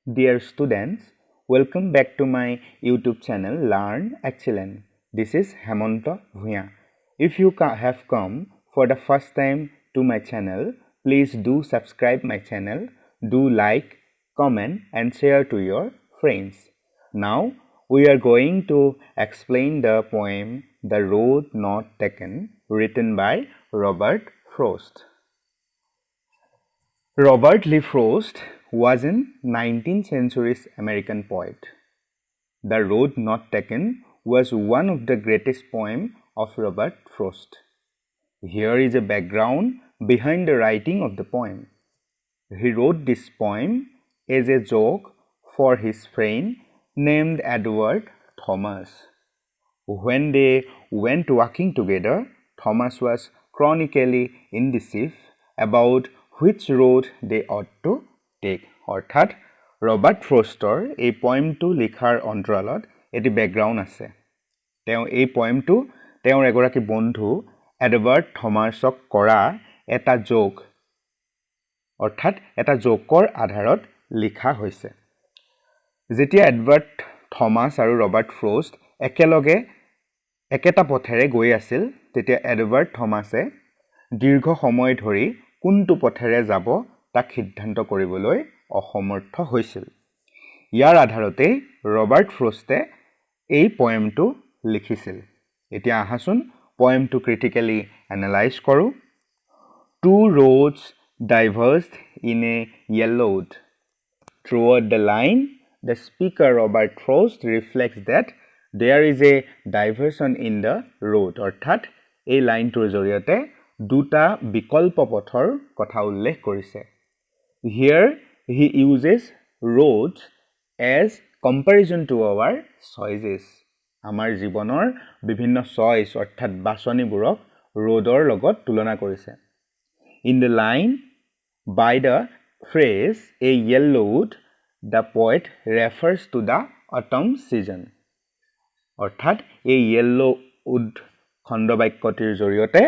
Dear students, welcome back to my YouTube channel Learn Excellent. This is Hemonto Bhuya. If you have come for the first time to my channel, please do subscribe my channel, do like, comment and share to your friends. Now we are going to explain the poem The Road Not Taken, written by Robert Frost. Robert Lee Frost was an 19th century American poet. The Road Not Taken was one of the greatest poems of Robert Frost. Here is a background behind the writing of the poem. He wrote this poem as a joke for his friend named Edward Thomas. When they went walking together, Thomas was chronically indecisive about which road they ought to take. অৰ্থাৎ Robert ফ্ৰষ্টৰ এই পয়েমটো লিখাৰ অন্তৰালত এটি background আছে। তেওঁ এই পয়েমটো তেওঁৰ এগৰাকী বন্ধু এডৱাৰ্ড থমাছক কৰা এটা জোক অৰ্থাৎ এটা জোকৰ আধাৰত লিখা হৈছে। যেতিয়া এডৱাৰ্ড থমাছ আৰু ৰবাৰ্ট ফ্ৰষ্ট একেলগে একেটা পথেৰে গৈ আছিল, তেতিয়া এডৱাৰ্ড থমাছে দীৰ্ঘ সময় ধৰি কোনটো পথেৰে যাব তাক সিদ্ধান্ত কৰিবলৈ অসমৰ্থ হৈছিল। ইয়াৰ আধাৰতে ৰবাৰ্ট ফ্ৰষ্টে এই পয়েমটো লিখিছিল। এতিয়া আহাচোন পয়েমটো ক্ৰিটিক্যালি এনালাইজ কৰোঁ। Two roads diverged in a yellowed. Toward the line, the speaker Robert Frost reflects that there is a diversion in the road. অৰ্থাৎ এই লাইনটোৰ জৰিয়তে দুটা বিকল্প পথৰ কথা উল্লেখ কৰিছে। Here he uses roads as comparison to our choices. আমাৰ জীৱনৰ বিভিন্ন চইচ অৰ্থাৎ বাছনিবোৰক ৰোডৰ লগত তুলনা কৰিছে। In the line, by the phrase a yellowed, the poet refers to the autumn season. অৰ্থাৎ এই yellowed খণ্ডবাক্যটিৰ জৰিয়তে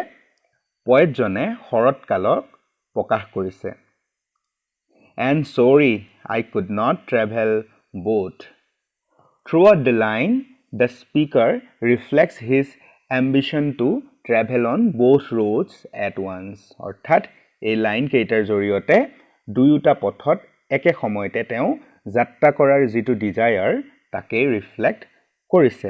পয়েটজনে শৰৎকালক প্ৰকাশ কৰিছে। And sorry, I could not travel both. Throughout the line, the speaker reflects his ambition to travel on both roads at once. অৰ্থাৎ এই line কেইটাৰ জৰিয়তে দুয়োটা পথত একে সময়তে তেওঁ যাত্ৰা কৰাৰ যিটো ডিজায়াৰ তাকে ৰিফ্লেক্ট কৰিছে।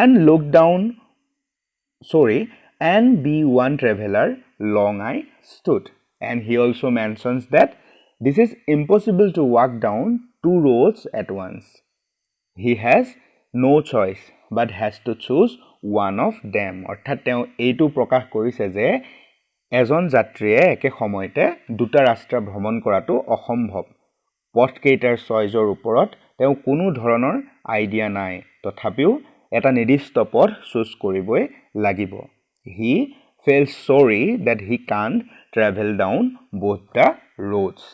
And look down, and be one traveler, long I stood. And he also mentions that this is impossible to walk down two roads at once. He has no choice but has to choose one of them. অৰ্থাৎ তেওঁ এইটো প্ৰকাশ কৰিছে যে এজন যাত্ৰীয়ে একে সময়তে দুটা ৰাস্তা ভ্ৰমণ কৰাটো অসম্ভৱ। পথকেইটাৰ চইজৰ ওপৰত তেওঁ কোনো ধৰণৰ আইডিয়া নাই, তথাপিও এটা নিৰ্দিষ্ট পথ চুজ কৰিবই লাগিব। He feels sorry that he can't travel down both the roads.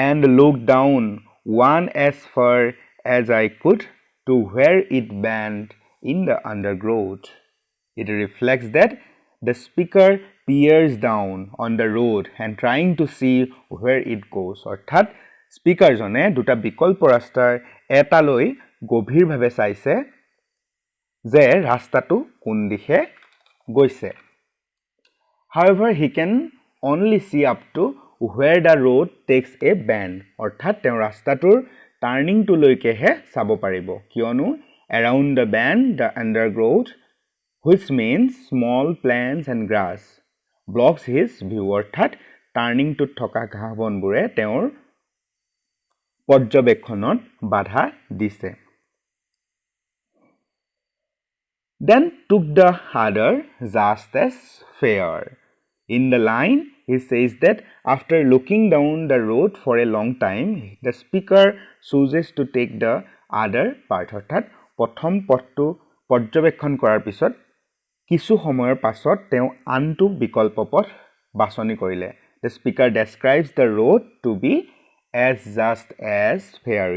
And look down one as far as I could to where it bent in the undergrowth. It reflects that the speaker peers down on the road and trying to see where it goes. অৰ্থাৎ স্পিকাৰজনে দুটা বিকল্প ৰাস্তাৰ এটালৈ গভীৰভাৱে চাইছে যে ৰাস্তাটো কোন দিশে গৈছে। However, he can only see up to where the road takes a bend. অৰ্থাৎ তেওঁ ৰাস্তাটোৰ টাৰ্নিংটো লৈকেহে চাব পাৰিব, কিয়নো around the bend the undergrowth, which means small plants and grass, blocks his view. অৰ্থাৎ টাৰ্নিংটোত থকা ঘাঁহ বনবোৰে তেওঁৰ পৰ্যবেক্ষণত বাধা দিছে। Then took the other just as fair. In the line, he says that after looking down the road for a long time, the speaker chooses to take the other part. অৰ্থাৎ প্ৰথম পথটো পৰ্যবেক্ষণ কৰাৰ পিছত কিছু সময়ৰ পাছত তেওঁ আনটো বিকল্প পথ বাছনি কৰিলে। The speaker describes the road to be as just as fair,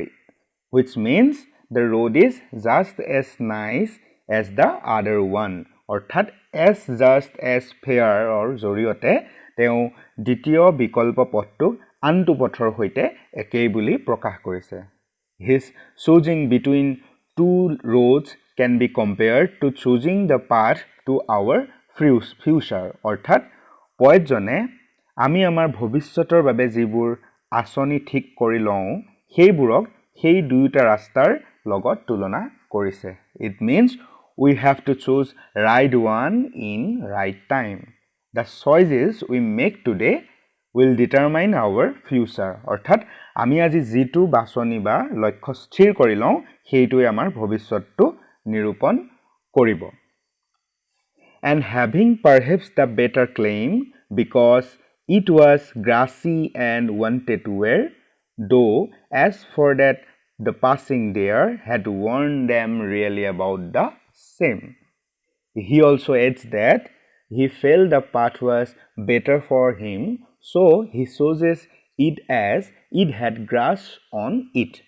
which means the road is just as nice as the other one, অৰ্থাৎ as just as fair জৰিয়তে তেওঁ দ্বিতীয় বিকল্প পথটোক আনটো পথৰ সৈতে একেই বুলি প্ৰকাশ কৰিছে his choosing between two roads can be compared to choosing the path to our future অৰ্থাৎ পয়েটজনে আমি আমাৰ ভৱিষ্যতৰ বাবে যিবোৰ আঁচনি ঠিক কৰি লওঁ সেইবোৰক সেই দুয়োটা ৰাস্তাৰ লগত তুলনা কৰিছে it means we have to choose right one in right time the choices we make today will determine our future অৰ্থাৎ আমি আজি যেটো বাছনি বা লক্ষ্য স্থিৰ কৰি লওঁ সেইটোৱে আমাৰ ভৱিষ্যতটো নিৰূপণ কৰিব and having perhaps the better claim because it was grassy and wanted to wear though as for that the passing there had warned them really about the same he also adds that he felt the path was better for him so he chooses it as it had grass on it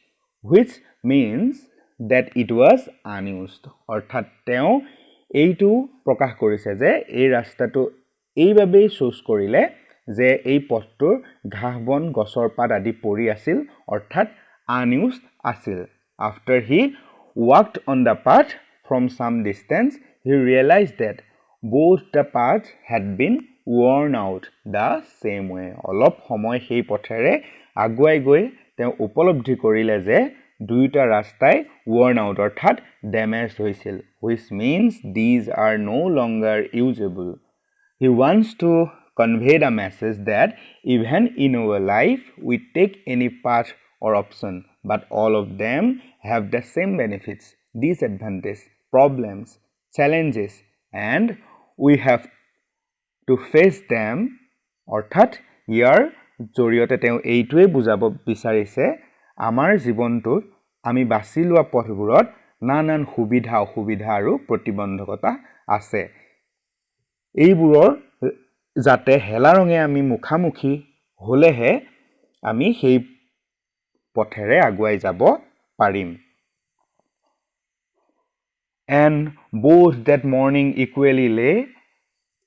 which means that it was unused অৰ্থাৎ তেওঁ এইটো প্ৰকাশ কৰিছে যে এই ৰাস্তাটো এইভাবেই choose কৰিলে যে এই পথটোৰ ঘাঁহবন গছৰ পাত আদি পৰি আছিল অৰ্থাৎ unused আছিল after he walked on the path from some distance he realized that both the paths had been worn out the same way অলপ সময় সেই পথেৰে আগুৱাই গৈ তেওঁ উপলব্ধি কৰিলে যে দুইটা ৰাস্তাই worn out অৰ্থাৎ ড্যামেজ হৈছিল which means these are no longer usable he wants to convey the message that even in our life we take any path or option but all of them have the same benefits disadvantages problems challenges and we have to face them অৰ্থাৎ ইয়াৰ জৰিয়তে তেওঁ এইটোৱে বুজাব বিচাৰিছে আমাৰ জীৱনটোত আমি বাছি লোৱা পথবোৰত নানান সুবিধা অসুবিধা আৰু প্ৰতিবন্ধকতা আছে এইবোৰৰ যাতে হেলা ৰঙে আমি মুখামুখি হলেহে আমি সেই পথেৰে আগুৱাই যাব পাৰিম and both that morning equally lay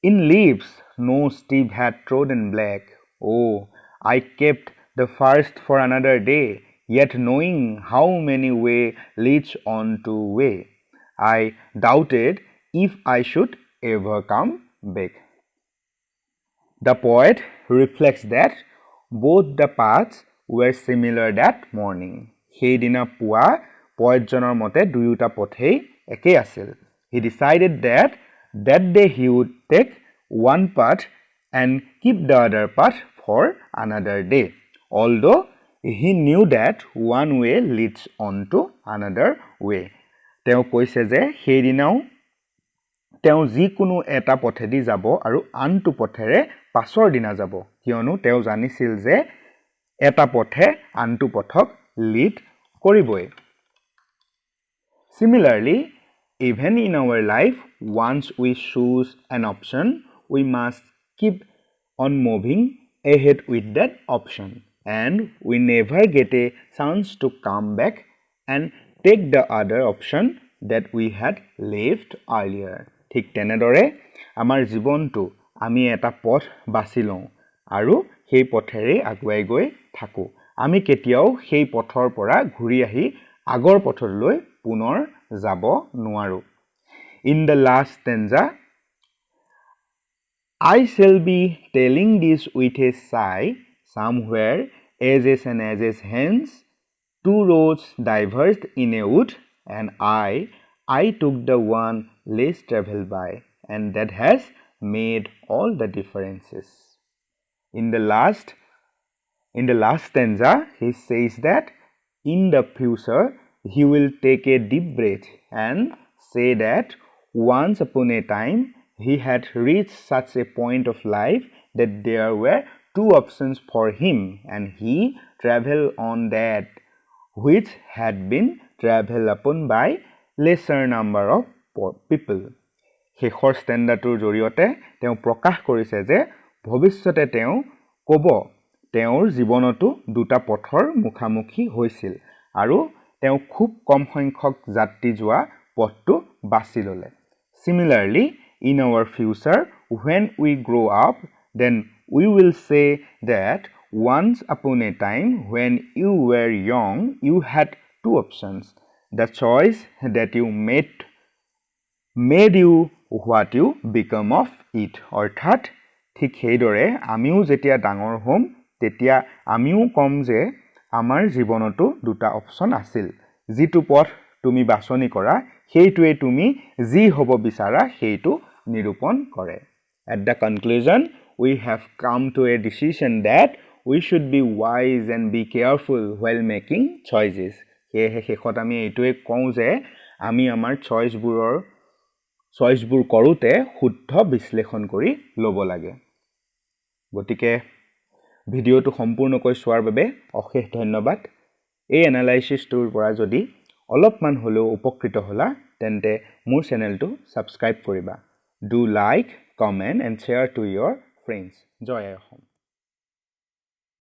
in leaves no steep had trodden black oh I kept the first for another day yet knowing how many way leads on to way I doubted if I should ever come back the poet reflects that both the paths were similar that morning সেইদিনা পুৱা পয়েটজনৰ মতে দুয়োটা পথেই একেই আছিল he decided that day he would take one path and keep the other path for another day although he knew that one way leads on to another way তেওঁ কৈছে যে সেইদিনাও তেওঁ যিকোনো এটা পথেদি যাব আৰু আনটো পথেৰে পাছৰ দিনা যাব কিয়নো তেওঁ জানিছিল যে এটা পথে আনটো পথক লিড কৰিবই similarly even in our life once we choose an option we must keep on moving ahead with that option and we never get a chance to come back and take the other option that we had left earlier ঠিক তেনেদৰে আমাৰ জীৱনটো আমি এটা পথ বাছি লওঁ আৰু সেই পথেৰে আগুৱাই গৈ থাকো আমি কেতিয়াও সেই পথৰ পৰা ঘূৰি আহি আগৰ পথলৈ পুনৰ যাব নোৱাৰো in the last stanza I shall be telling this with a sigh somewhere ages and ages hence two roads diverged in a wood and I took the one less traveled by and that has made all the differences in the last stanza he says that in the future he will take a deep breath and say that once upon a time he had reached such a point of life that there were two options for him and he traveled on that which had been traveled upon by lesser number of people শেষৰ ষ্টেণ্ডাটোৰ জৰিয়তে তেওঁ প্ৰকাশ কৰিছে যে ভৱিষ্যতে তেওঁ ক'ব তেওঁৰ জীৱনতো দুটা পথৰ মুখামুখি হৈছিল আৰু তেওঁ খুব কম সংখ্যক যাত্ৰী যোৱা পথটো বাছি ল'লে similarly in our future, when we grow up, then we will say that once upon a time when you were young, you had two options. The choice that you made you what you become of it. অৰ্থাৎ ঠিক সেইদৰে আমিও যেতিয়া ডাঙৰ হ'ম তেতিয়া আমিও কম যে আমাৰ জীৱনতো দুটা অপচন আছিল। যিটো পথ তুমি বাছনি কৰা সেইটোৱে তুমি যি হ'ব বিচাৰা সেইটো নিৰূপণ কৰে। At the conclusion, we have come to a decision that we should be wise and be careful while making choices. সেয়েহে শেষত আমি এইটোৱে কওঁ যে আমি আমাৰ চইচবোৰ কৰোঁতে শুদ্ধ বিশ্লেষণ কৰি ল'ব লাগে। গতিকে ভিডিঅ'টো সম্পূৰ্ণকৈ চোৱাৰ বাবে অশেষ ধন্যবাদ। এই এনালাইচিছটোৰ পৰা যদি অলপমান হ'লেও উপকৃত হ'লা তেন্তে মোৰ চেনেলটো ছাবস্ক্ৰাইব কৰিবা। Do like, comment and share to your friends. Jay Assam.